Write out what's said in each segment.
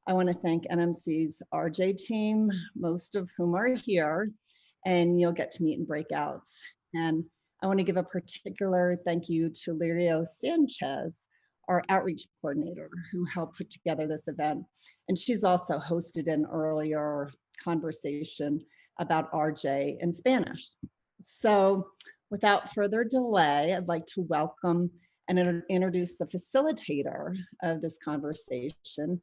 I want to thank NMC's RJ team, most of whom are here, and you'll get to meet in breakouts. And I want to give a particular thank you to Lirio Sanchez, our outreach coordinator, who helped put together this event. And she's also hosted an earlier conversation about RJ in Spanish. So without further delay, I'd like to welcome and introduce the facilitator of this conversation.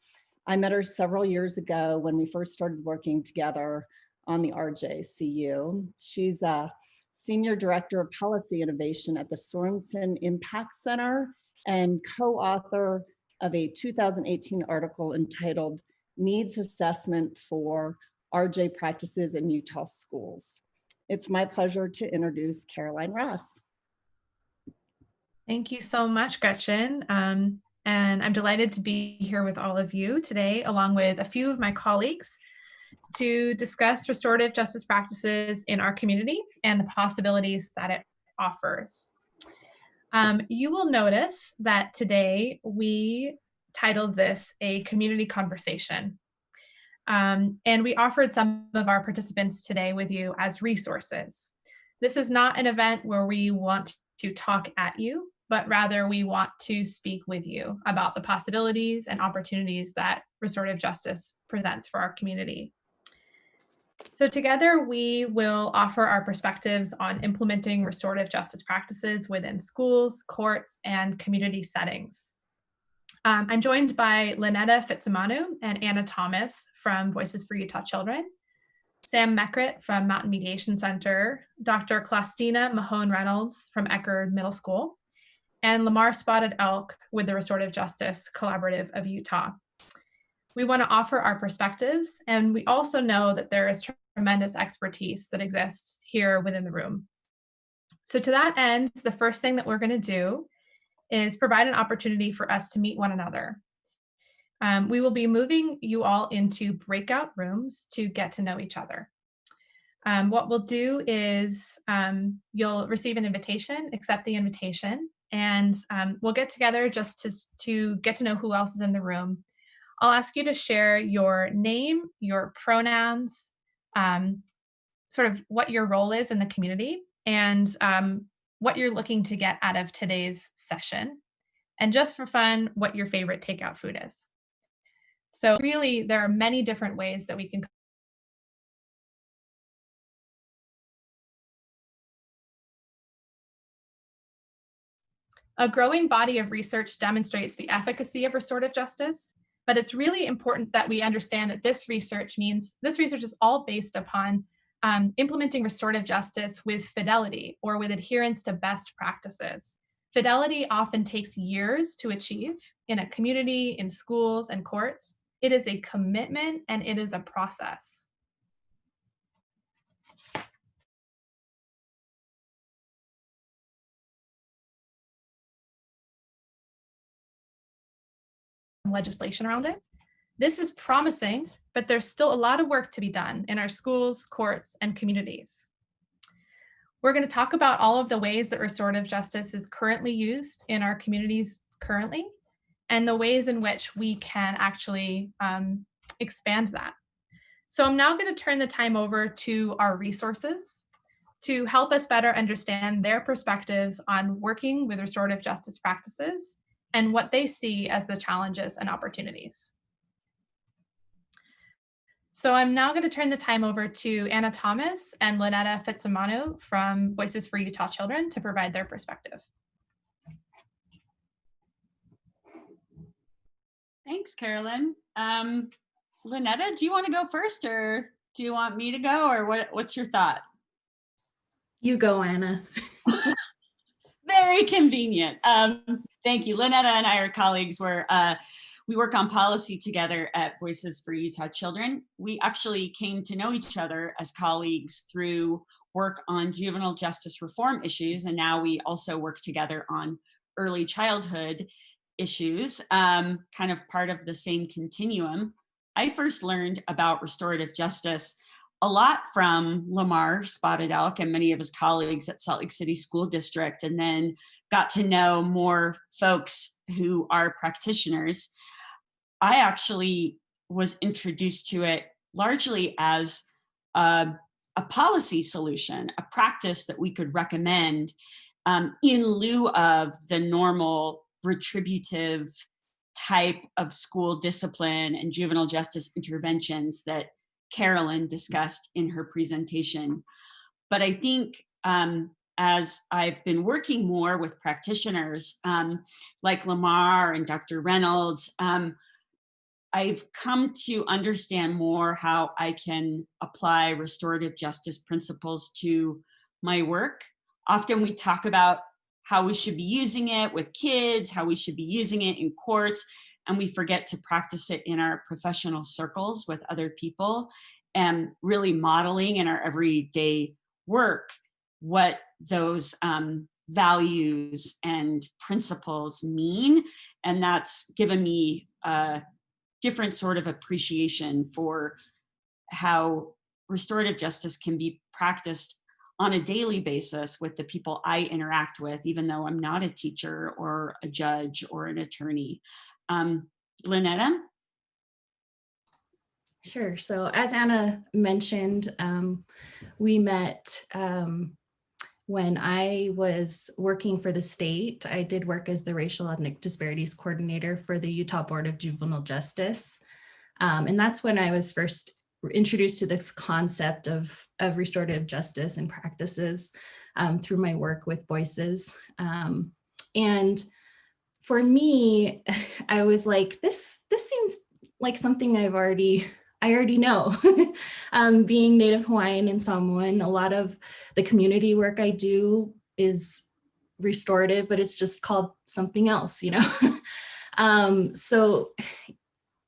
I met her several years ago when we first started working together on the RJCU. She's a Senior Director of Policy Innovation at the Sorenson Impact Center and co-author of a 2018 article entitled Needs Assessment for RJ Practices in Utah Schools. It's my pleasure to introduce Caroline Ross. Thank you so much, Gretchen. And I'm delighted to be here with all of you today, along with a few of my colleagues, to discuss restorative justice practices in our community and the possibilities that it offers. You will notice that today we titled this a community conversation. And we offered some of our participants today with you as resources. This is not an event where we want to talk at you, but rather we want to speak with you about the possibilities and opportunities that restorative justice presents for our community. So together we will offer our perspectives on implementing restorative justice practices within schools, courts, and community settings. I'm joined by Lynetta Fitzimanu and Anna Thomas from Voices for Utah Children, Sam Meckrit from Mountain Mediation Center, Dr. Claustina Mahon-Reynolds from Ecker Middle School, and Lamar Spotted Elk with the Restorative Justice Collaborative of Utah. We want to offer our perspectives, and we also know that there is tremendous expertise that exists here within the room. So to that end, the first thing that we're going to do is provide an opportunity for us to meet one another. We will be moving you all into breakout rooms to get to know each other. What we'll do is you'll receive an invitation, accept the invitation, and we'll get together just to get to know who else is in the room. I'll ask you to share your name, your pronouns, sort of what your role is in the community, and what you're looking to get out of today's session. And just for fun, what your favorite takeout food is. So really, there are many different ways that we can A growing body of research demonstrates the efficacy of restorative justice, but it's really important that we understand that this research is all based upon implementing restorative justice with fidelity or with adherence to best practices. Fidelity often takes years to achieve in a community, in schools, and courts. It is a commitment and it is a process. Legislation around it. This is promising, but there's still a lot of work to be done in our schools, courts, and communities. We're going to talk about all of the ways that restorative justice is currently used in our communities currently, and the ways in which we can actually expand that. So I'm now going to turn the time over to our resources to help us better understand their perspectives on working with restorative justice practices and what they see as the challenges and opportunities. So I'm now going to turn the time over to Anna Thomas and Lynetta Fitzimanu from Voices for Utah Children to provide their perspective. Thanks, Carolyn. Lynetta, do you want to go first, or do you want me to go, or what's your thought? You go, Anna. Very convenient. Thank you. Lynetta and I are colleagues. We work on policy together at Voices for Utah Children. We actually came to know each other as colleagues through work on juvenile justice reform issues, and now we also work together on early childhood issues, kind of part of the same continuum. I first learned about restorative justice a lot from Lamar Spotted Elk and many of his colleagues at Salt Lake City School District, and then got to know more folks who are practitioners. I actually was introduced to it largely as a policy solution, a practice that we could recommend in lieu of the normal retributive type of school discipline and juvenile justice interventions that Carolyn discussed in her presentation. But I think as I've been working more with practitioners like Lamar and Dr. Reynolds, I've come to understand more how I can apply restorative justice principles to my work. Often we talk about how we should be using it with kids, how we should be using it in courts, and we forget to practice it in our professional circles with other people, and really modeling in our everyday work what those values and principles mean. And that's given me a different sort of appreciation for how restorative justice can be practiced on a daily basis with the people I interact with, even though I'm not a teacher or a judge or an attorney. Lynetta? Sure. So as Anna mentioned, we met when I was working for the state. I did work as the Racial Ethnic Disparities Coordinator for the Utah Board of Juvenile Justice. And that's when I was first introduced to this concept of restorative justice and practices through my work with Voices. And for me, I was like, this seems like something I already know. Being Native Hawaiian and Samoan, a lot of the community work I do is restorative, but it's just called something else, you know? So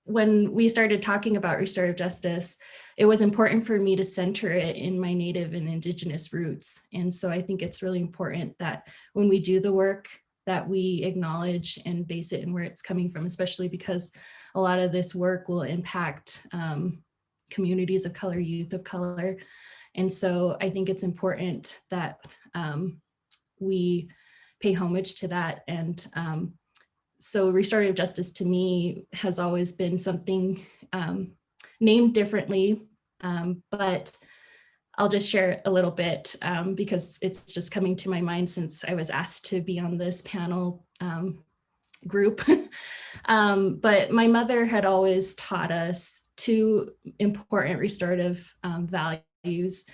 when we started talking about restorative justice, it was important for me to center it in my Native and Indigenous roots. And so I think it's really important that when we do the work, that we acknowledge and base it in where it's coming from, especially because a lot of this work will impact communities of color, youth of color. And so I think it's important that we pay homage to that. And so restorative justice to me has always been something named differently, but I'll just share a little bit because it's just coming to my mind since I was asked to be on this panel group. But my mother had always taught us two important restorative values.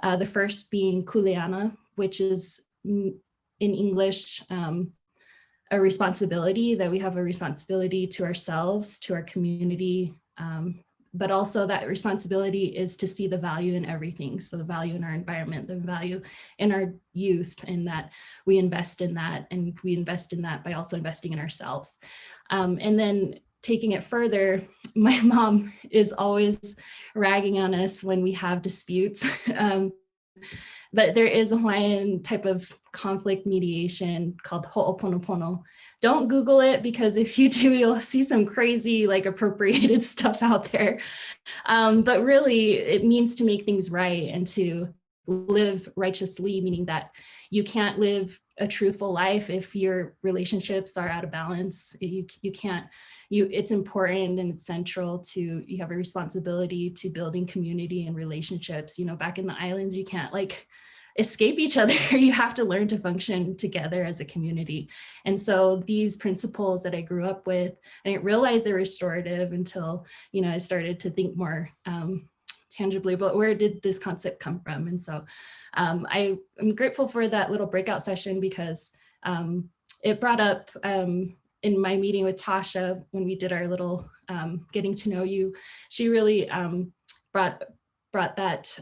The first being kuleana, which is in English, a responsibility, that we have a responsibility to ourselves, to our community, but also that responsibility is to see the value in everything. So the value in our environment, the value in our youth, and that we invest in that, and we invest in that by also investing in ourselves. And then taking it further, my mom is always ragging on us when we have disputes. But there is a Hawaiian type of conflict mediation called ho'oponopono. Don't Google it, because if you do, you'll see some crazy, like, appropriated stuff out there. But really, it means to make things right and to live righteously, meaning that you can't live a truthful life if your relationships are out of balance. You can't. It's important and it's central to, you have a responsibility to building community and relationships. You know, back in the islands, you can't like escape each other. You have to learn to function together as a community. And so these principles that I grew up with, I didn't realize they're restorative until, you know, I started to think more tangibly about where did this concept come from. And so I'm grateful for that little breakout session, because it brought up in my meeting with Tasha, when we did our little getting to know you, she really brought that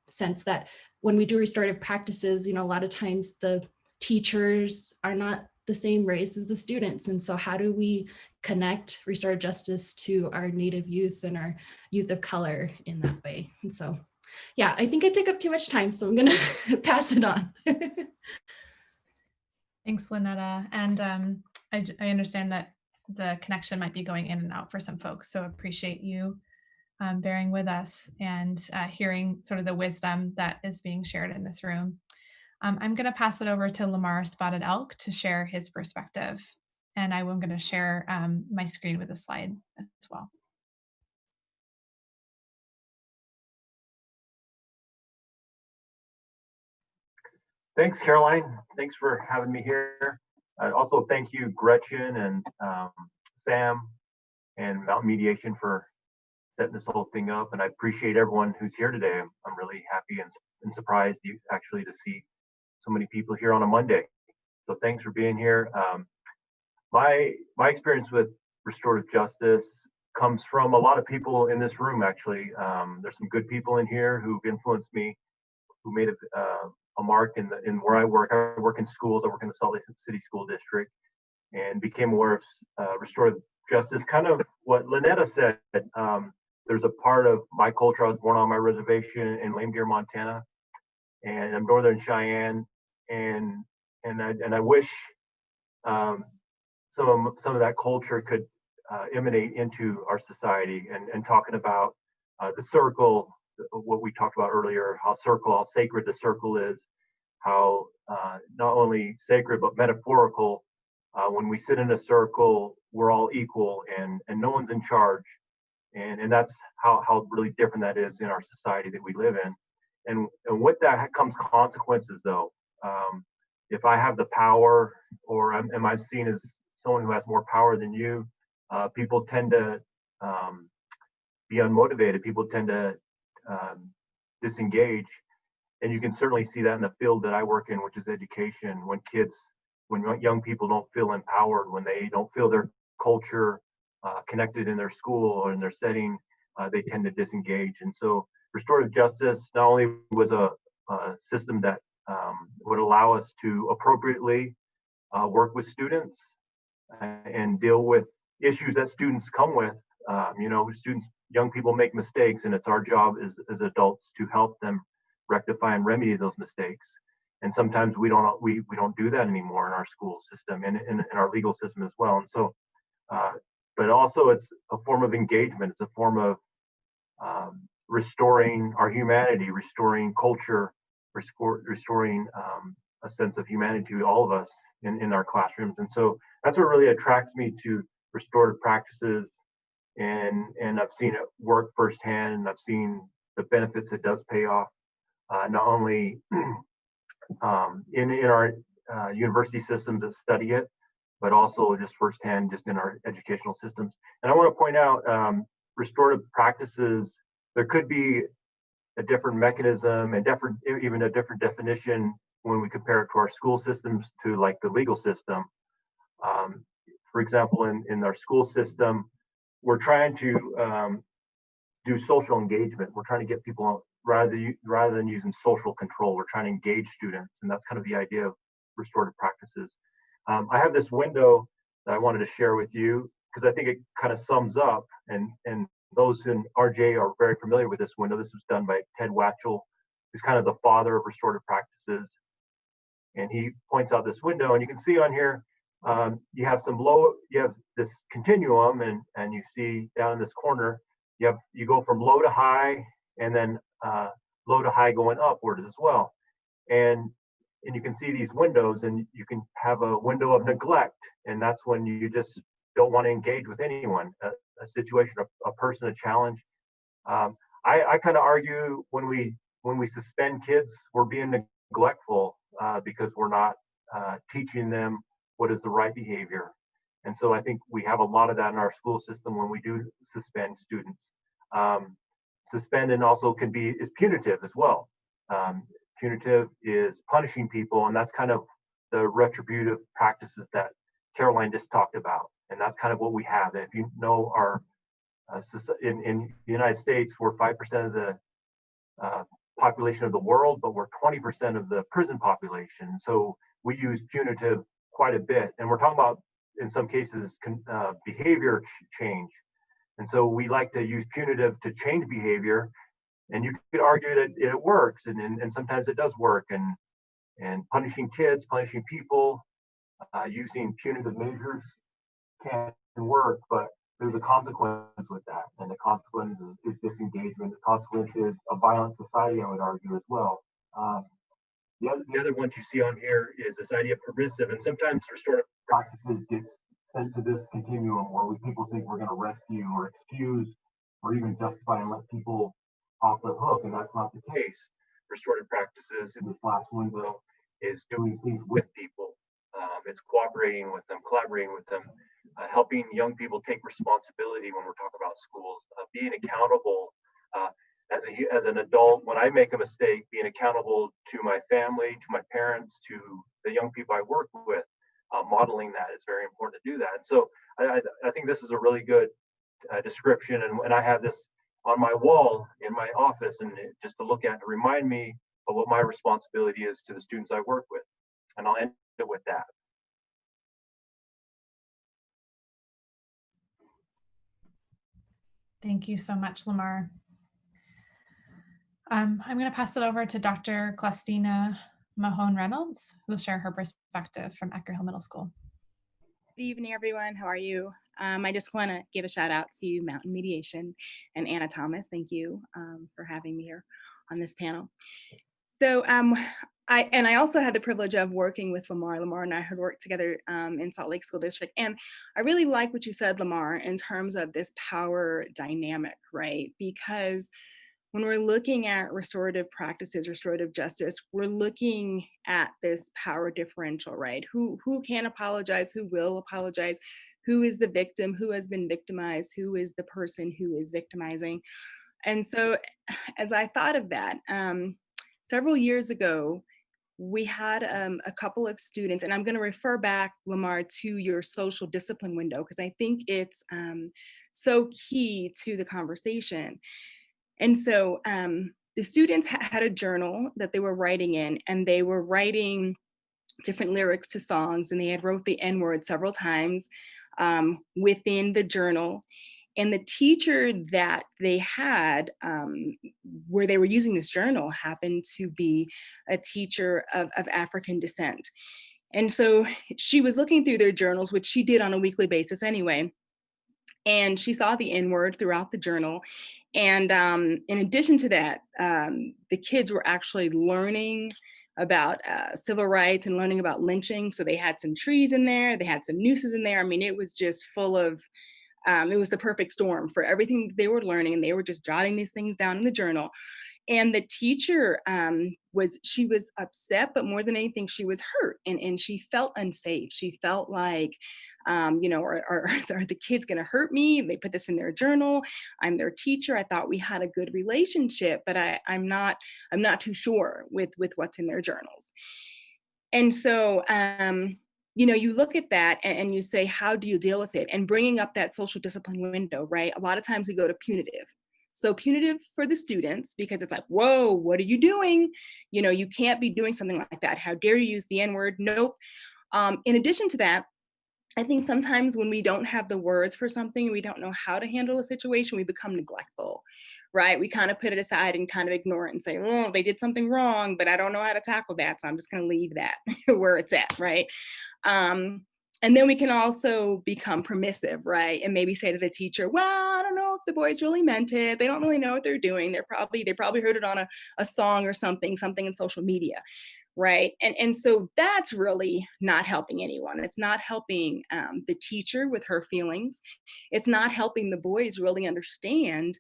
sense that when we do restorative practices, you know, a lot of times the teachers are not the same race as the students. And so how do we connect restorative justice to our Native youth and our youth of color in that way? And so, yeah, I think I took up too much time, so I'm gonna pass it on. Thanks, Lynetta. And I understand that the connection might be going in and out for some folks, so appreciate you bearing with us and hearing sort of the wisdom that is being shared in this room. I'm going to pass it over to Lamar Spotted Elk to share his perspective. And I'm going to share my screen with a slide as well. Thanks, Caroline. Thanks for having me here. Also, thank you, Gretchen and Sam and Mountain Mediation for setting this whole thing up. And I appreciate everyone who's here today. I'm really happy and surprised actually to see so many people here on a Monday. So thanks for being here. My experience with restorative justice comes from a lot of people in this room, actually. There's some good people in here who've influenced me, who made a mark in where I work. I work in schools. I work in the Salt Lake City School District, and became aware of restorative justice. Kind of what Lynetta said. There's a part of my culture. I was born on my reservation in Lame Deer, Montana, and I'm Northern Cheyenne, and I wish some of that culture could emanate into our society, and talking about the circle, what we talked about earlier, how sacred the circle is, how not only sacred but metaphorical. When we sit in a circle, we're all equal, and no one's in charge, and that's how really different that is in our society that we live in. And with that comes consequences, though. If I have the power, or am I seen as someone who has more power than you, people tend to be unmotivated. People tend to disengage. And you can certainly see that in the field that I work in, which is education. When young people don't feel empowered, when they don't feel their culture connected in their school or in their setting, they tend to disengage. And so restorative justice not only was a system that would allow us to appropriately work with students and deal with issues that students come with. Young people make mistakes, and it's our job as adults to help them rectify and remedy those mistakes. And sometimes we don't do that anymore in our school system and in our legal system as well. And so, but also it's a form of engagement. It's a form of restoring our humanity, restoring culture, restoring a sense of humanity to all of us in our classrooms. And so that's what really attracts me to restorative practices. And I've seen it work firsthand, and I've seen the benefits it does pay off, not only in our university systems that study it, but also just firsthand, just in our educational systems. And I want to point out restorative practices, there could be a different mechanism and even a different definition when we compare it to our school systems to like the legal system. For example, in our school system, we're trying to do social engagement. We're trying to get people, rather than using social control, we're trying to engage students. And that's kind of the idea of restorative practices. I have this window that I wanted to share with you because I think it kind of sums up, and those in RJ are very familiar with this window. This was done by Ted Watchell, who's kind of the father of restorative practices. And he points out this window, and you can see on here, you have this continuum, and you see down in this corner, you go from low to high, and then low to high going upward as well. And you can see these windows, and you can have a window of neglect, and that's when you just don't want to engage with anyone, a situation, a person, a challenge. I kind of argue when we suspend kids, we're being neglectful because we're not teaching them what is the right behavior. And so I think we have a lot of that in our school system when we do suspend students. Suspending also is punitive as well. Punitive is punishing people, and that's kind of the retributive practices that Caroline just talked about. And that's kind of what we have. If you know our in the United States, we're 5% of the population of the world, but we're 20% of the prison population. So we use punitive quite a bit, and we're talking about, in some cases, behavior change. And so we like to use punitive to change behavior, and you could argue that it works, and sometimes it does work. And punishing kids, punishing people, using punitive measures can work, but there's a consequence with that, and the consequence is disengagement. The consequence is a violent society, I would argue as well. The other ones you see on here is this idea of permissive, and sometimes restorative practices get sent to this continuum where people think we're going to rescue or excuse or even justify and let people off the hook, and that's not the case. Restorative practices in this last window is doing things with people. It's cooperating with them, collaborating with them, helping young people take responsibility when we're talking about schools, being accountable as an adult. When I make a mistake, being accountable to my family, to my parents, to the young people I work with, modeling that is very important to do that. And so I think this is a really good description, and I have this on my wall in my office, and just to look at to remind me of what my responsibility is to the students I work with. And I'll end it with that. Thank you so much, Lamar. I'm going to pass it over to Dr. Claustina Mahon-Reynolds, who will share her perspective from Ecker Hill Middle School. Good evening, everyone. How are you? I just want to give a shout out to Mountain Mediation and Anna Thomas. Thank you for having me here on this panel. So I also had the privilege of working with Lamar. Lamar and I had worked together in Salt Lake School District. And I really like what you said, Lamar, in terms of this power dynamic, right? Because when we're looking at restorative practices, restorative justice, we're looking at this power differential, right? Who can apologize, who will apologize, who is the victim, who has been victimized, who is the person who is victimizing. And so as I thought of that, several years ago, we had a couple of students, and I'm going to refer back, Lamar, to your social discipline window, because I think it's so key to the conversation. And so the students had a journal that they were writing in, and they were writing different lyrics to songs, and they had wrote the N-word several times within the journal. And the teacher that they had where they were using this journal happened to be a teacher of African descent. And so she was looking through their journals, which she did on a weekly basis anyway. And she saw the N-word throughout the journal. And in addition to that, the kids were actually learning about civil rights and learning about lynching. So they had some trees in there, they had some nooses in there. I mean, it was just full of, it was the perfect storm for everything they were learning, and they were just jotting these things down in the journal. And the teacher she was upset, but more than anything, she was hurt, and she felt unsafe. She felt like, you know, are the kids going to hurt me? They put this in their journal. I'm their teacher. I thought we had a good relationship, but I'm not too sure with what's in their journals. And so, you know, you look at that and you say, how do you deal with it? And bringing up that social discipline window, right? A lot of times we go to punitive. So punitive for the students, because it's like, whoa, what are you doing? You know, you can't be doing something like that. How dare you use the N-word? Nope. In addition to that, I think sometimes when we don't have the words for something, we don't know how to handle a situation, we become neglectful, right? We kind of put it aside and kind of ignore it and say, oh, they did something wrong, but I don't know how to tackle that, so I'm just going to leave that where it's at, right? And then we can also become permissive, right? And maybe say to the teacher, well, I don't know if the boys really meant it. They don't really know what they're doing. They probably heard it on a song or something in social media, right? And so that's really not helping anyone. It's not helping the teacher with her feelings. It's not helping the boys really understand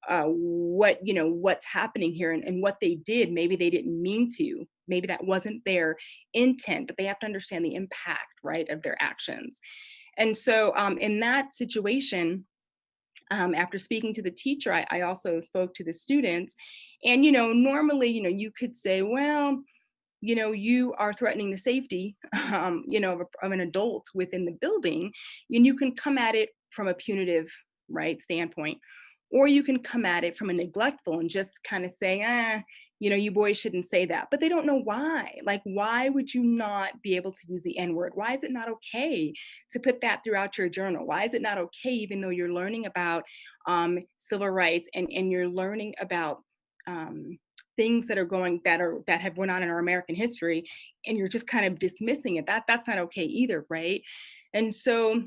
what's happening here and what they did. Maybe they didn't mean to. Maybe that wasn't their intent, but they have to understand the impact, right, of their actions. And so in that situation, after speaking to the teacher, I also spoke to the students. And, you know, normally, you know, you could say, well, you know, you are threatening the safety, you know, of an adult within the building, and you can come at it from a punitive, right, standpoint, or you can come at it from a neglectful and just kind of say, you know, you boys shouldn't say that, but they don't know why. Like, why would you not be able to use the N-word? Why is it not okay to put that throughout your journal? Why is it not okay, even though you're learning about civil rights and you're learning about things that have went on in our American history, and you're just kind of dismissing it? That's not okay either, right? And so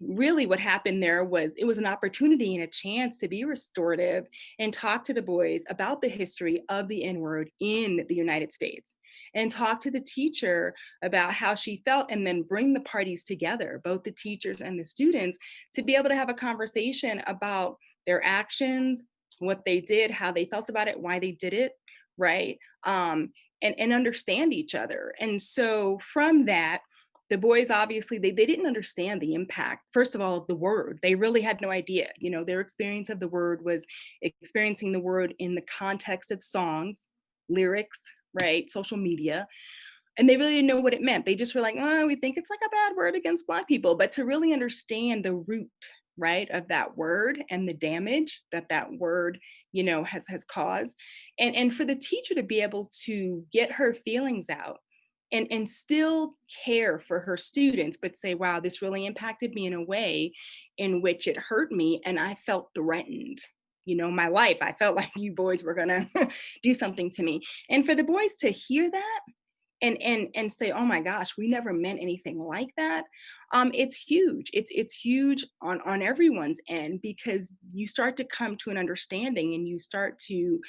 really what happened there was it was an opportunity and a chance to be restorative and talk to the boys about the history of the N-word in the United States, and talk to the teacher about how she felt, and then bring the parties together, both the teachers and the students, to be able to have a conversation about their actions, what they did, how they felt about it, why they did it, right? and understand each other. And so from that, the boys, obviously, they didn't understand the impact, first of all, of the word. They really had no idea. You know, their experience of the word was experiencing the word in the context of songs, lyrics, right, social media. And they really didn't know what it meant. They just were like, oh, we think it's like a bad word against Black people. But to really understand the root, right, of that word and the damage that that word, you know, has caused. And for the teacher to be able to get her feelings out and still care for her students, but say, wow, this really impacted me in a way in which it hurt me and I felt threatened. You know, my life, I felt like you boys were gonna do something to me. And for the boys to hear that and say, oh my gosh, we never meant anything like that. It's huge. It's huge on everyone's end, because you start to come to an understanding and you start to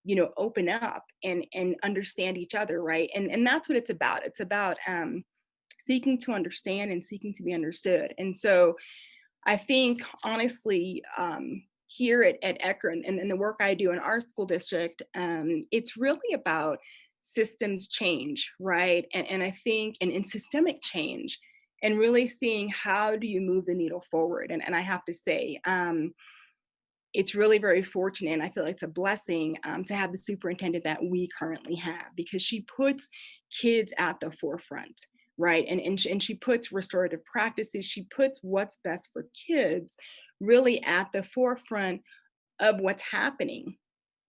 you know, open up and understand each other, right? And that's what it's about. It's about seeking to understand and seeking to be understood. And so I think, honestly, here at Ecker and the work I do in our school district, it's really about systems change, right? And I think, and in systemic change, and really seeing how do you move the needle forward. And I have to say, it's really very fortunate, and I feel like it's a blessing to have the superintendent that we currently have, because she puts kids at the forefront, right? And she puts restorative practices, she puts what's best for kids really at the forefront of what's happening.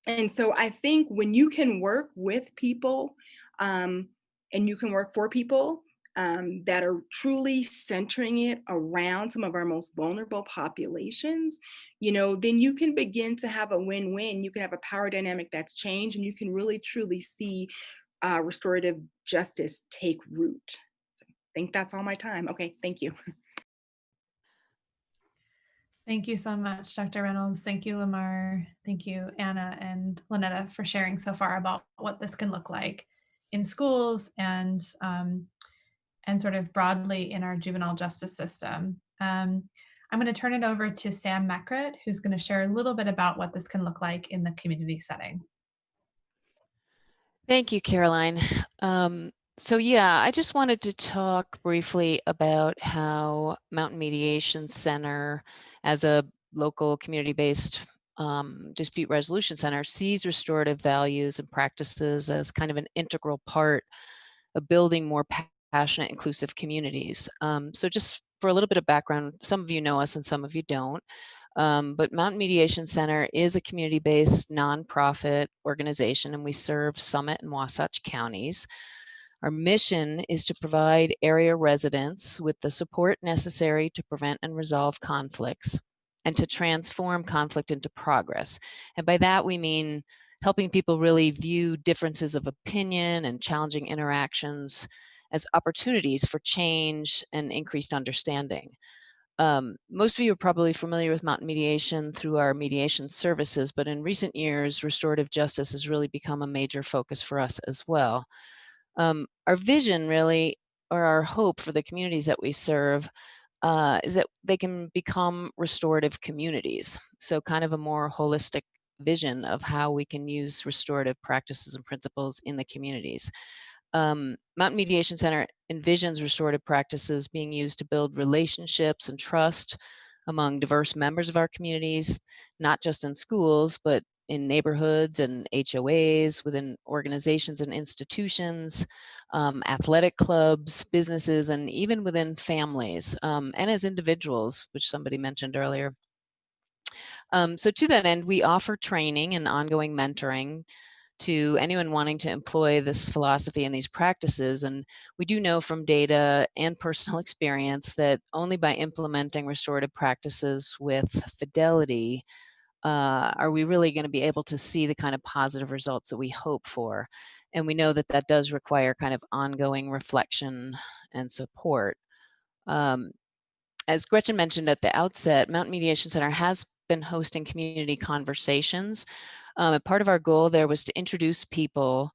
And so I think when you can work with people and you can work for people that are truly centering it around some of our most vulnerable populations, you know, then you can begin to have a win-win. You can have a power dynamic that's changed, and you can really truly see restorative justice take root. So I think that's all my time. Okay, thank you. Thank you so much, Dr. Reynolds. Thank you, Lamar. Thank you, Anna and Lynetta, for sharing so far about what this can look like in schools and sort of broadly in our juvenile justice system. I'm going to turn it over to Sam Mekrit, who's going to share a little bit about what this can look like in the community setting. Thank you, Caroline. So yeah, I just wanted to talk briefly about how Mountain Mediation Center, as a local community-based dispute resolution center, sees restorative values and practices as kind of an integral part of building more passionate, inclusive communities. So just for a little bit of background, some of you know us and some of you don't. But Mountain Mediation Center is a community-based nonprofit organization, and we serve Summit and Wasatch counties. Our mission is to provide area residents with the support necessary to prevent and resolve conflicts and to transform conflict into progress. And by that we mean helping people really view differences of opinion and challenging interactions as opportunities for change and increased understanding. Most of you are probably familiar with Mountain Mediation through our mediation services, but in recent years, restorative justice has really become a major focus for us as well. Our vision really, or our hope for the communities that we serve, is that they can become restorative communities. So kind of a more holistic vision of how we can use restorative practices and principles in the communities. Mountain Mediation Center envisions restorative practices being used to build relationships and trust among diverse members of our communities, not just in schools, but in neighborhoods and HOAs, within organizations and institutions, athletic clubs, businesses, and even within families, and as individuals, which somebody mentioned earlier. So to that end, we offer training and ongoing mentoring to anyone wanting to employ this philosophy and these practices. And we do know from data and personal experience that only by implementing restorative practices with fidelity are we really going to be able to see the kind of positive results that we hope for. And we know that that does require kind of ongoing reflection and support. As Gretchen mentioned at the outset, Mountain Mediation Center has been hosting community conversations. Part of our goal there was to introduce people,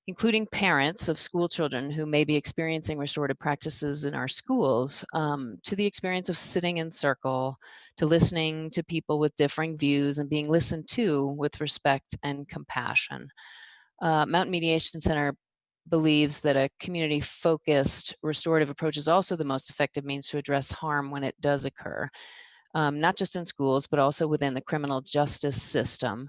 including parents of school children who may be experiencing restorative practices in our schools, to the experience of sitting in circle, to listening to people with differing views and being listened to with respect and compassion. Mountain Mediation Center believes that a community-focused restorative approach is also the most effective means to address harm when it does occur, not just in schools, but also within the criminal justice system,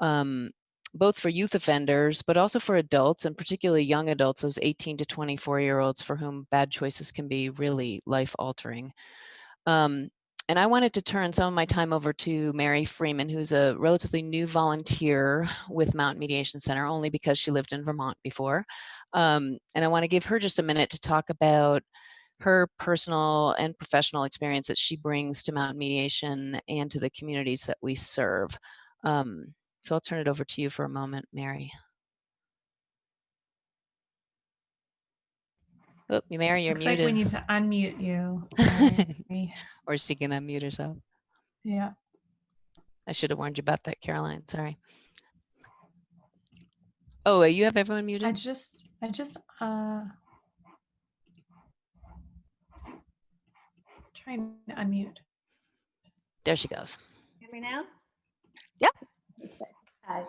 both for youth offenders, but also for adults, and particularly young adults, those 18 to 24-year-olds for whom bad choices can be really life-altering. And I wanted to turn some of my time over to Mary Freeman, who's a relatively new volunteer with Mountain Mediation Center, only because she lived in Vermont before. And I want to give her just a minute to talk about her personal and professional experience that she brings to Mountain Mediation and to the communities that we serve. So I'll turn it over to you for a moment, Mary. Oh, Mary, you're Looks muted. like we need to unmute you. Mary. Or she can unmute herself. Yeah. I should have warned you about that, Caroline. Sorry. Oh, you have everyone muted? I just trying to unmute. There she goes. Hear me now? Yep. Okay. Hi.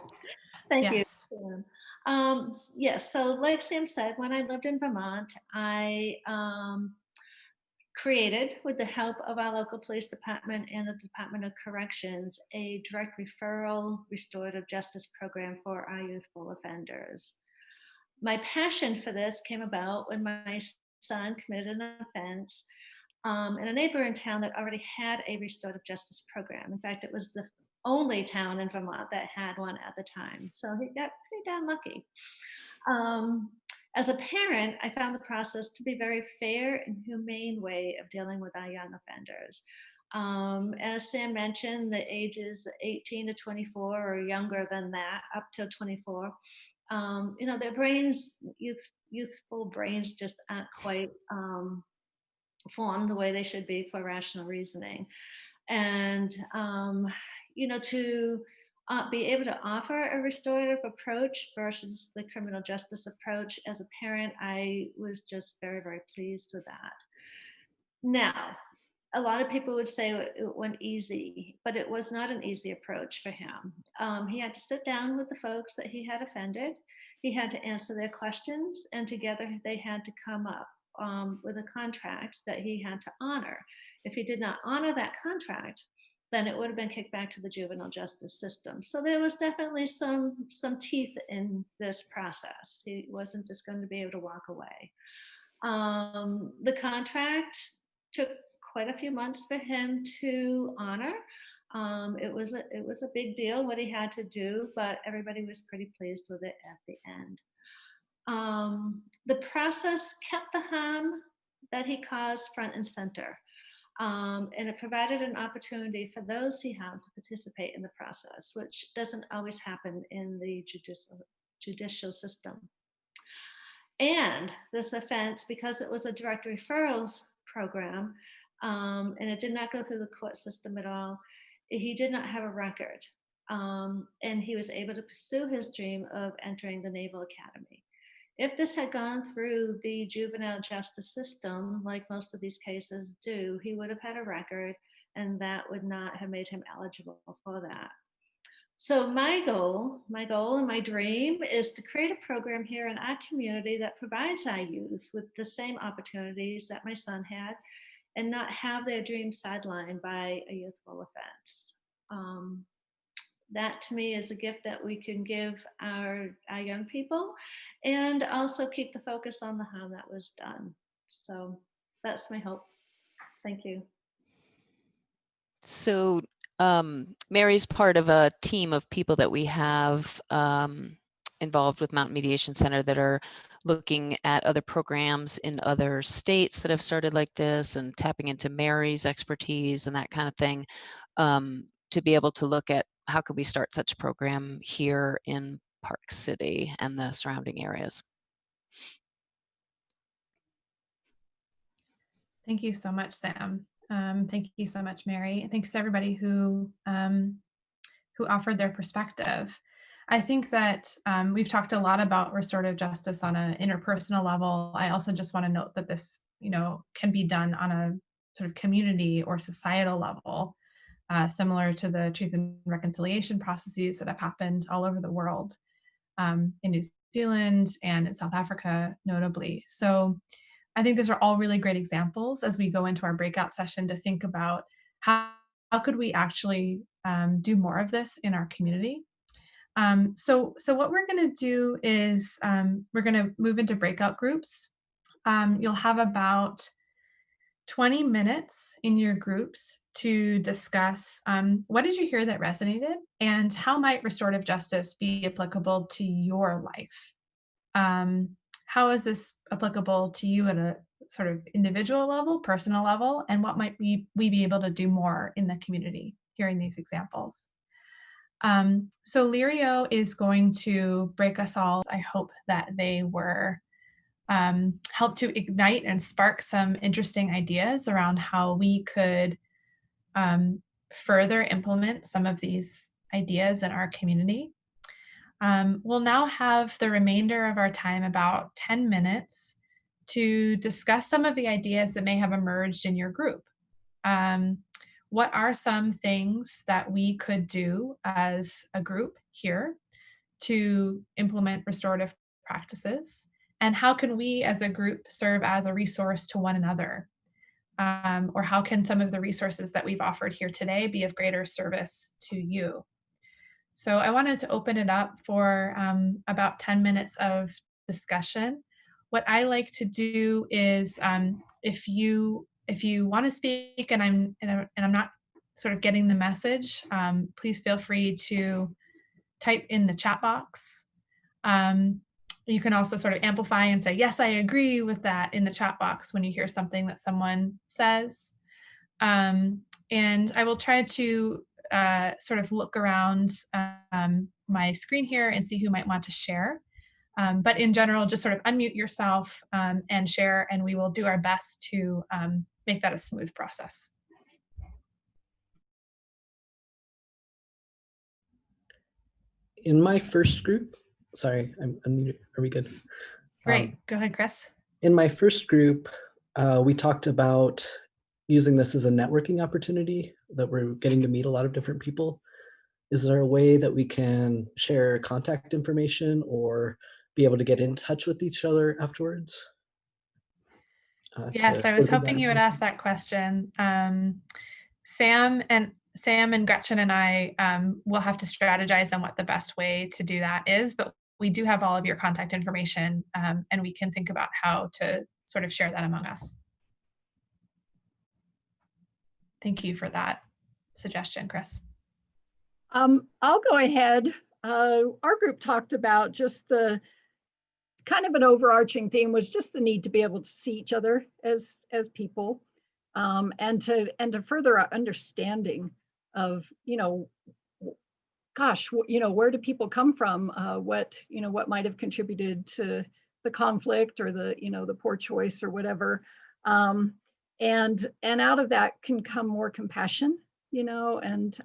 Thank you. Yes. Yes, so like Sam said, when I lived in Vermont, I created, with the help of our local police department and the Department of Corrections, a direct referral restorative justice program for our youthful offenders. My passion for this came about when my son committed an offense in a neighboring town that already had a restorative justice program. In fact, it was the only town in Vermont that had one at the time. So he got pretty darn lucky. As a parent, I found the process to be a very fair and humane way of dealing with our young offenders. As Sam mentioned, the ages 18 to 24 or younger than that, up to 24, their brains, youthful brains just aren't quite formed the way they should be for rational reasoning. And, to be able to offer a restorative approach versus the criminal justice approach, as a parent, I was just very, very pleased with that. Now, a lot of people would say it went easy, but it was not an easy approach for him. He had to sit down with the folks that he had offended. He had to answer their questions, and together they had to come up with a contract that he had to honor. If he did not honor that contract, then it would have been kicked back to the juvenile justice system. So there was definitely some teeth in this process. He wasn't just going to be able to walk away. The contract took quite a few months for him to honor. It was a big deal what he had to do, but everybody was pretty pleased with it at the end. The process kept the harm that he caused front and center. And it provided an opportunity for those he harmed to participate in the process, which doesn't always happen in the judicial system. And this offense, because it was a direct referrals program, and it did not go through the court system at all, he did not have a record. And he was able to pursue his dream of entering the Naval Academy. If this had gone through the juvenile justice system, like most of these cases do, he would have had a record, and that would not have made him eligible for that. So my goal and my dream is to create a program here in our community that provides our youth with the same opportunities that my son had, and not have their dreams sidelined by a youthful offense. That to me is a gift that we can give our young people, and also keep the focus on the harm that was done. So that's my hope. Thank you. So Mary's part of a team of people that we have involved with Mountain Mediation Center that are looking at other programs in other states that have started like this, and tapping into Mary's expertise and that kind of thing, to be able to look at how could we start such a program here in Park City and the surrounding areas. Thank you so much, Sam. Thank you so much, Mary. Thanks to everybody who offered their perspective. I think that we've talked a lot about restorative justice on an interpersonal level. I also just want to note that this, can be done on a sort of community or societal level, similar to the truth and reconciliation processes that have happened all over the world. in New Zealand and in South Africa, notably. So I think those are all really great examples as we go into our breakout session to think about how could we actually do more of this in our community. So what we're going to do is we're going to move into breakout groups. You'll have about 20 minutes in your groups to discuss what did you hear that resonated and how might restorative justice be applicable to your life? How is this applicable to you at a sort of individual level, personal level, and what might we be able to do more in the community hearing these examples? So Lirio is going to break us all. I hope that they were help to ignite and spark some interesting ideas around how we could further implement some of these ideas in our community. We'll now have the remainder of our time, about 10 minutes, to discuss some of the ideas that may have emerged in your group. What are some things that we could do as a group here to implement restorative practices? And how can we as a group serve as a resource to one another? Or how can some of the resources that we've offered here today be of greater service to you? So I wanted to open it up for about 10 minutes of discussion. What I like to do is if you want to speak and I'm not sort of getting the message, please feel free to type in the chat box. You can also sort of amplify and say, yes, I agree with that in the chat box when you hear something that someone says. And I will try to sort of look around my screen here and see who might want to share. But in general, just sort of unmute yourself and share, and we will do our best to make that a smooth process. In my first group, sorry, I'm unmuted. Are we good? Great. Go ahead, Chris. In my first group, we talked about using this as a networking opportunity, that we're getting to meet a lot of different people. Is there a way that we can share contact information or be able to get in touch with each other afterwards? Yes, I was hoping you would ask that question. Sam and Gretchen and I will have to strategize on what the best way to do that is, but we do have all of your contact information and we can think about how to sort of share that among us. Thank you for that suggestion, Chris. I'll go ahead. Our group talked about just the kind of an overarching theme was just the need to be able to see each other as people, and to further our understanding of, gosh, where do people come from? What might have contributed to the conflict or the poor choice or whatever. And out of that can come more compassion, and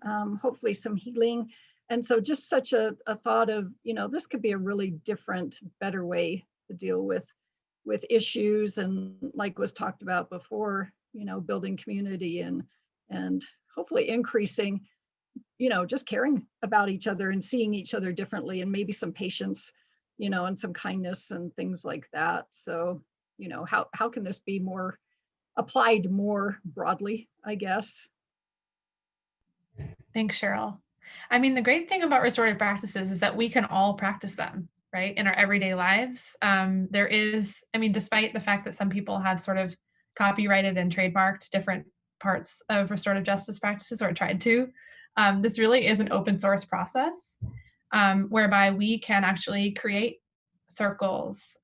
hopefully some healing. And so just such a thought of, this could be a really different, better way to deal with issues. And like was talked about before, building community and hopefully increasing, just caring about each other and seeing each other differently, and maybe some patience, and some kindness and things like that. So, how can this be more applied more broadly, I guess? Thanks, Cheryl. I mean, the great thing about restorative practices is that we can all practice them, right, in our everyday lives. There is, despite the fact that some people have sort of copyrighted and trademarked different parts of restorative justice practices or tried to, this really is an open source process whereby we can actually create circles.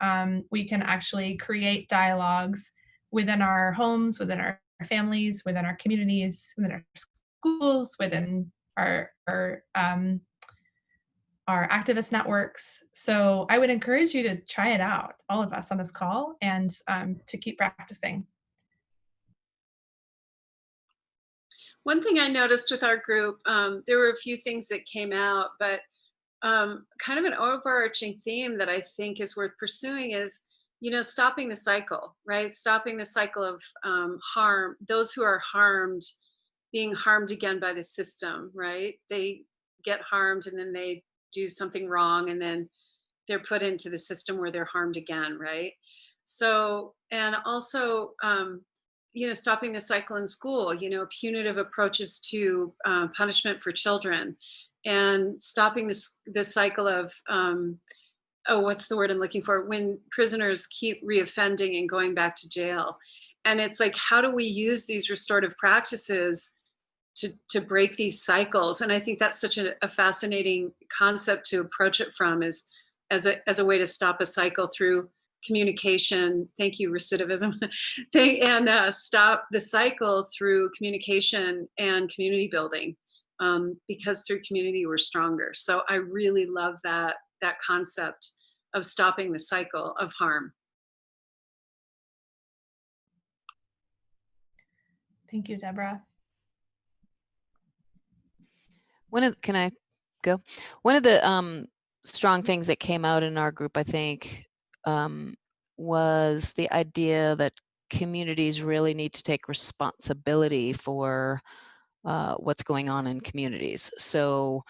We can actually create dialogues within our homes, within our families, within our communities, within our schools, within our activist networks. So I would encourage you to try it out, all of us on this call, and to keep practicing. One thing I noticed with our group, there were a few things that came out, but kind of an overarching theme that I think is worth pursuing is, stopping the cycle, right? Stopping the cycle of harm, those who are harmed, being harmed again by the system, right? They get harmed and then they do something wrong, and then they're put into the system where they're harmed again, right? So, and also, stopping the cycle in school, punitive approaches to punishment for children, and stopping the cycle of, what's the word I'm looking for? When prisoners keep reoffending and going back to jail. And it's like, how do we use these restorative practices to break these cycles? And I think that's such a fascinating concept to approach it from, is as a way to stop a cycle through communication. Thank you, recidivism. And stop the cycle through communication and community building, because through community we're stronger. So I really love that concept of stopping the cycle of harm. Thank you, Deborah. Can I go? One of the strong things that came out in our group, I think, was the idea that communities really need to take responsibility for what's going on in communities. So,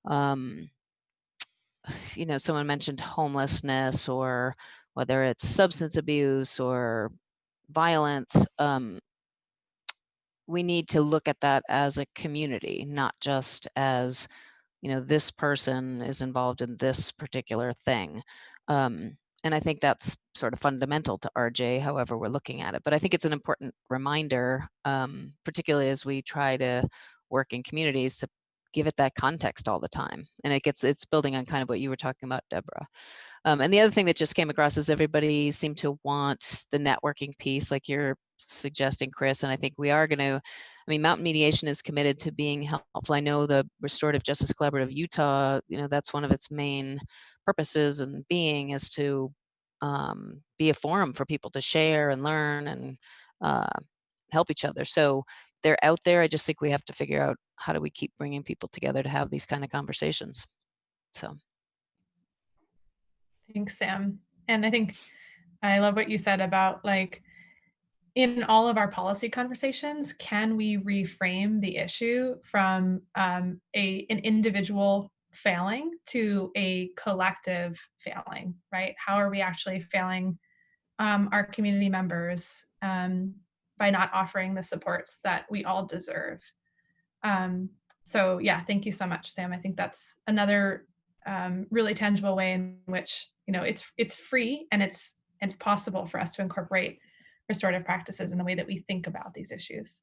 someone mentioned homelessness, or whether it's substance abuse or violence. We need to look at that as a community, not just as, this person is involved in this particular thing. And I think that's sort of fundamental to RJ, however we're looking at it. But I think it's an important reminder, particularly as we try to work in communities, to give it that context all the time. And it's building on kind of what you were talking about, Deborah. And the other thing that just came across is everybody seemed to want the networking piece, like you're suggesting, Chris. And I think we are going to, Mountain Mediation is committed to being helpful. I know the Restorative Justice Collaborative Utah, that's one of its main purposes and being is to be a forum for people to share and learn and help each other. So they're out there. I just think we have to figure out how do we keep bringing people together to have these kind of conversations. So. Thanks, Sam. And I think I love what you said about, like, in all of our policy conversations, can we reframe the issue from an individual failing to a collective failing, right? How are we actually failing our community members by not offering the supports that we all deserve? So yeah, thank you so much, Sam. I think that's another really tangible way in which, it's free and it's possible for us to incorporate restorative practices in the way that we think about these issues.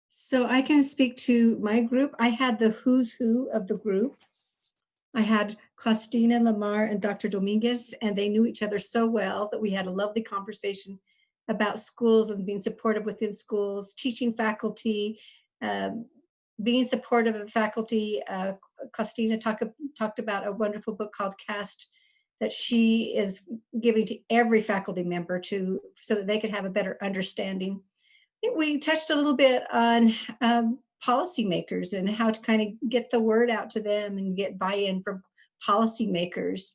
So I can speak to my group. I had the who's who of the group. I had Claustina, Lamar, and Dr. Dominguez, and they knew each other so well that we had a lovely conversation about schools and being supportive within schools, teaching faculty, being supportive of faculty. Claustina talked about a wonderful book called Cast that she is giving to every faculty member so that they can have a better understanding. I think we touched a little bit on policymakers and how to kind of get the word out to them and get buy-in from policymakers.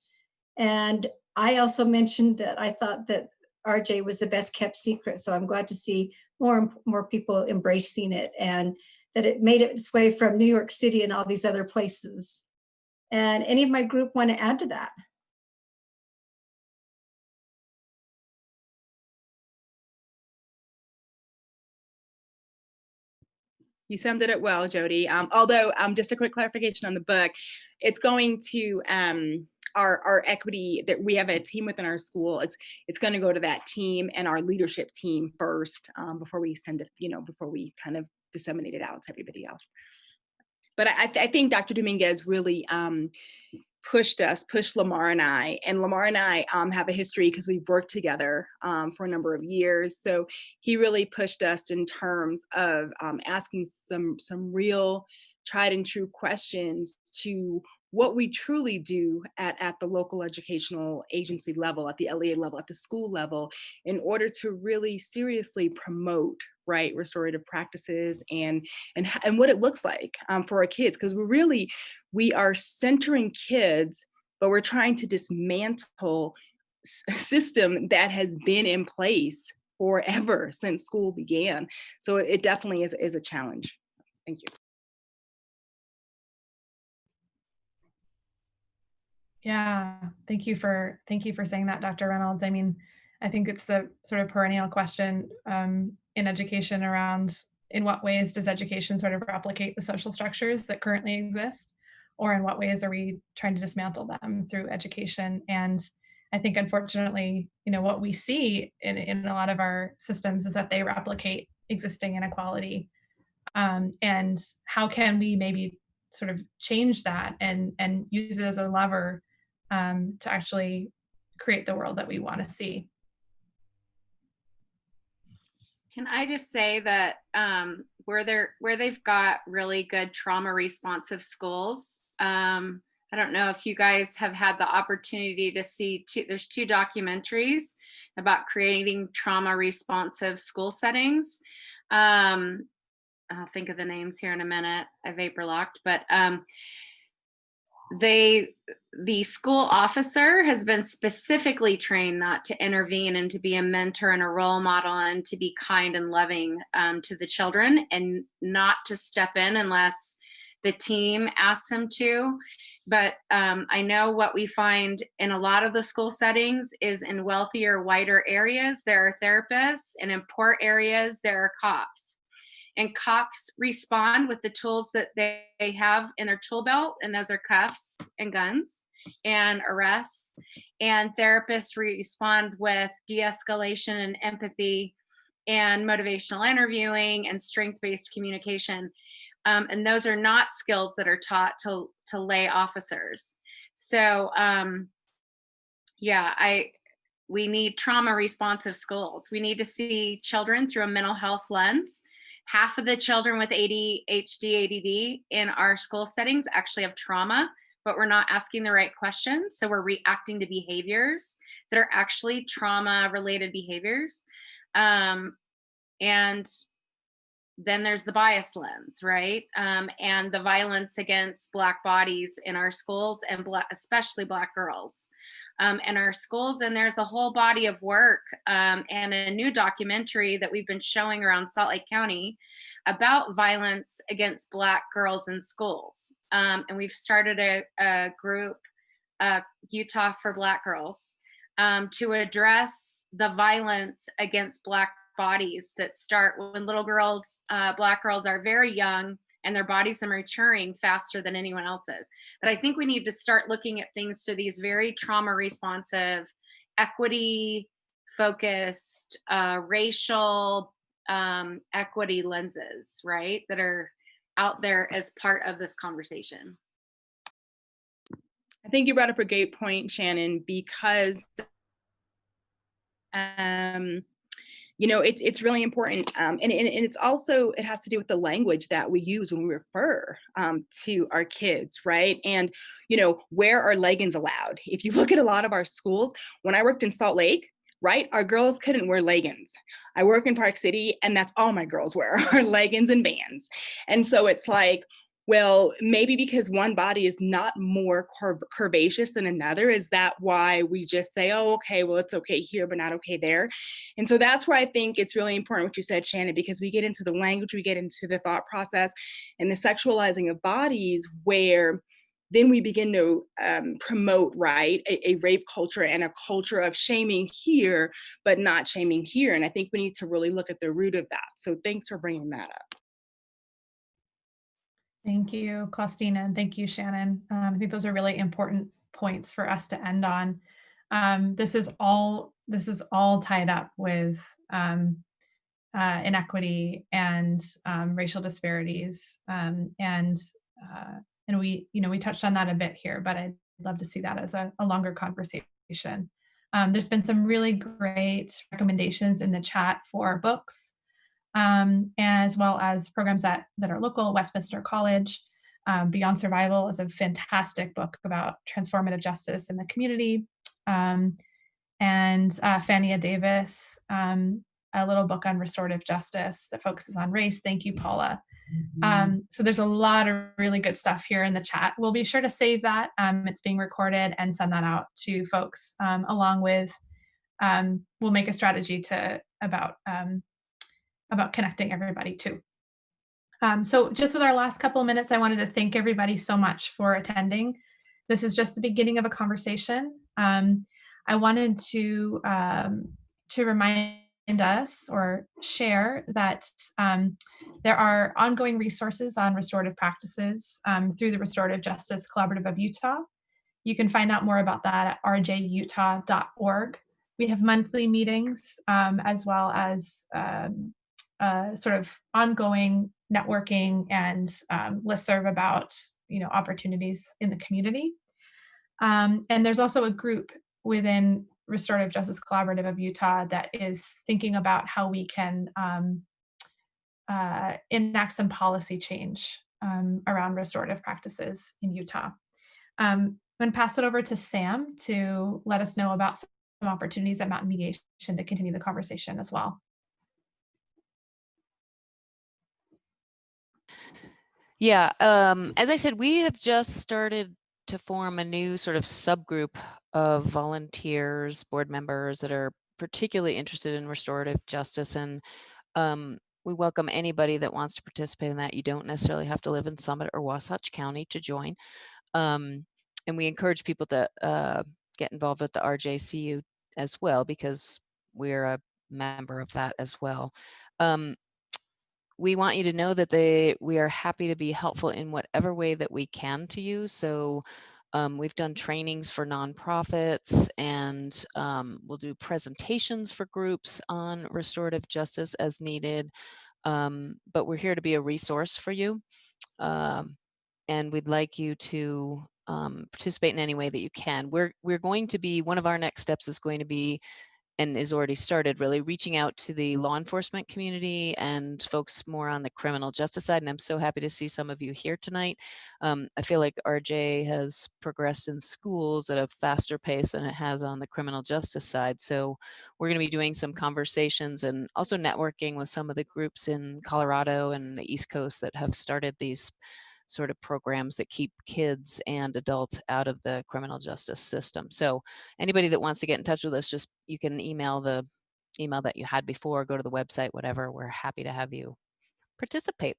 And I also mentioned that I thought that RJ was the best kept secret. So I'm glad to see more people embracing it, and that it made its way from New York City and all these other places. And any of my group want to add to that? You summed it up well, Jody. Although, just a quick clarification on the book, it's going to our equity, that we have a team within our school. It's going to go to that team and our leadership team first, before we send it, before we kind of disseminate it out to everybody else. But I think Dr. Dominguez really pushed Lamar and I. And Lamar and I have a history because we've worked together for a number of years. So he really pushed us in terms of asking some real tried and true questions to what we truly do at the local educational agency level, at the LEA level, at the school level, in order to really seriously promote, right, restorative practices and what it looks like for our kids. Because we are centering kids, but we're trying to dismantle a system that has been in place forever since school began. So it definitely is a challenge. Thank you. Yeah, thank you for saying that, Dr. Reynolds. I mean, I think it's the sort of perennial question in education around in what ways does education sort of replicate the social structures that currently exist, or in what ways are we trying to dismantle them through education? And I think, unfortunately, what we see in a lot of our systems is that they replicate existing inequality. And how can we maybe sort of change that and use it as a lever to actually create the world that we want to see? Can I just say that where they've got really good trauma responsive schools, I don't know if you guys have had the opportunity to see there's 2 documentaries about creating trauma responsive school settings. I'll think of the names here in a minute. I vapor locked, but the school officer has been specifically trained not to intervene and to be a mentor and a role model and to be kind and loving to the children, and not to step in unless the team asks him to. But I know what we find in a lot of the school settings is in wealthier, whiter areas, there are therapists, and in poor areas, there are cops. And cops respond with the tools that they have in their tool belt, and those are cuffs and guns and arrests. And therapists respond with de-escalation and empathy and motivational interviewing and strength-based communication. And those are not skills that are taught to lay officers. So we need trauma responsive schools. We need to see children through a mental health lens. Half of the children with ADHD, ADD in our school settings actually have trauma, but we're not asking the right questions. So we're reacting to behaviors that are actually trauma related behaviors. And then there's the bias lens, right? And the violence against Black bodies in our schools, and especially Black girls in our schools. And there's a whole body of work and a new documentary that we've been showing around Salt Lake County about violence against Black girls in schools. And we've started a group, Utah for Black Girls, to address the violence against Black bodies that start when little girls, Black girls, are very young and their bodies are maturing faster than anyone else's. But I think we need to start looking at things through these very trauma responsive, equity focused, racial equity lenses, right, that are out there as part of this conversation. I think you brought up a great point, Shannon, because it's really important. And it's also, it has to do with the language that we use when we refer to our kids, right? And, where are leggings allowed? If you look at a lot of our schools, when I worked in Salt Lake, right, our girls couldn't wear leggings. I work in Park City, and that's all my girls wear are leggings and Vans. And so it's like, well, maybe because one body is not more curvaceous than another, is that why we just say, oh, okay, well, it's okay here, but not okay there? And so that's where I think it's really important what you said, Shannon, because we get into the language, we get into the thought process and the sexualizing of bodies, where then we begin to promote, right, a rape culture and a culture of shaming here, but not shaming here. And I think we need to really look at the root of that. So thanks for bringing that up. Thank you, Claustina, and thank you, Shannon. I think those are really important points for us to end on. This is all tied up with inequity and racial disparities, and we touched on that a bit here, but I'd love to see that as a longer conversation. There's been some really great recommendations in the chat for books, as well as programs that are local. Westminster College, Beyond Survival is a fantastic book about transformative justice in the community. And Fania Davis, a little book on restorative justice that focuses on race. Thank you, Paula. So there's a lot of really good stuff here in the chat. We'll be sure to save that. It's being recorded and send that out to folks, along with we'll make a strategy about connecting everybody too. So just with our last couple of minutes, I wanted to thank everybody so much for attending. This is just the beginning of a conversation. I wanted to remind us or share that there are ongoing resources on restorative practices through the Restorative Justice Collaborative of Utah. You can find out more about that at rjutah.org. We have monthly meetings as well as sort of ongoing networking and listserv about opportunities in the community. And there's also a group within Restorative Justice Collaborative of Utah that is thinking about how we can enact some policy change around restorative practices in Utah. I'm going to pass it over to Sam to let us know about some opportunities at Mountain Mediation to continue the conversation as well. Yeah, as I said, we have just started to form a new sort of subgroup of volunteers, board members that are particularly interested in restorative justice. And we welcome anybody that wants to participate in that. You don't necessarily have to live in Summit or Wasatch County to join. And we encourage people to get involved with the RJCU as well, because we're a member of that as well. We want you to know that we are happy to be helpful in whatever way that we can to you. So we've done trainings for nonprofits, and we'll do presentations for groups on restorative justice as needed. But we're here to be a resource for you. And we'd like you to participate in any way that you can. We're going to be, one of our next steps is going to be, and is already started, really reaching out to the law enforcement community and folks more on the criminal justice side. And I'm so happy to see some of you here tonight. I feel like RJ has progressed in schools at a faster pace than it has on the criminal justice side. So we're going to be doing some conversations and also networking with some of the groups in Colorado and the East Coast that have started these sort of programs that keep kids and adults out of the criminal justice system. So anybody that wants to get in touch with us, just you can email the email that you had before, go to the website, whatever. We're happy to have you participate.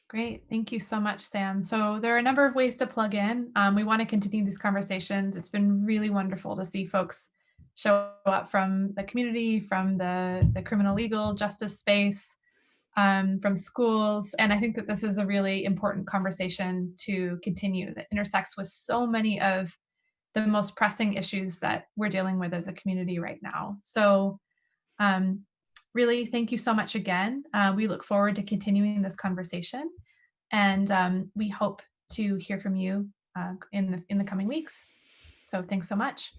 Great. Thank you so much, Sam. So there are a number of ways to plug in. We want to continue these conversations. It's been really wonderful to see folks show up from the community, from the criminal legal justice space, from schools. And I think that this is a really important conversation to continue that intersects with so many of the most pressing issues that we're dealing with as a community right now. So really, thank you so much again. We look forward to continuing this conversation, and we hope to hear from you in the coming weeks. So thanks so much.